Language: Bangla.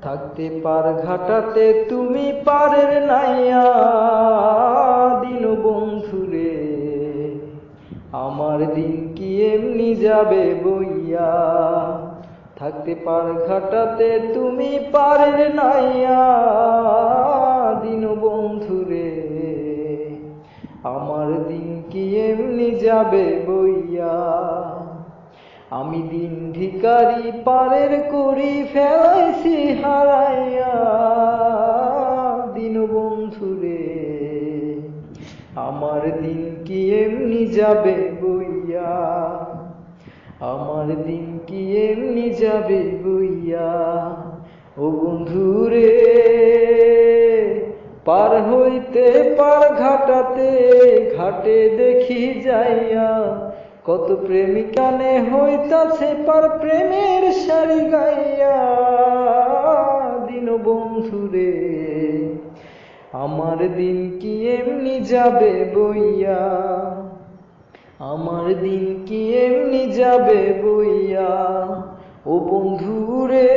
থাকতে পার ঘাটাতে তুমি পারের নাইয়া দিন বন্ধুরে, আমার দিন কি এমনি যাবে বইয়া। থাকতে পার ঘাটাতে তুমি পারের নাইয়া দিন বন্ধুরে, আমার দিন কি এমনি যাবে বইয়া। আমি দিন ভিখারি পারের করি ফেলাইছি হারাইয়া দিন বন্ধুরে, আমার দিন কি এমনি যাবে বইয়া। আমার দিন কি এমনি যাবে বইয়া। ও বন্ধুরে, পার হইতে পার ঘাটাতে, ঘাটে দেখি যাইয়া কত প্রেমিকানে হইতাছে পার প্রেমের সারি গাইয়া দিন বন্ধুরে, আমার দিন কি এমনি যাবে বইয়া। আমার দিন কি এমনি যাবে বইয়া। ও বন্ধুরে,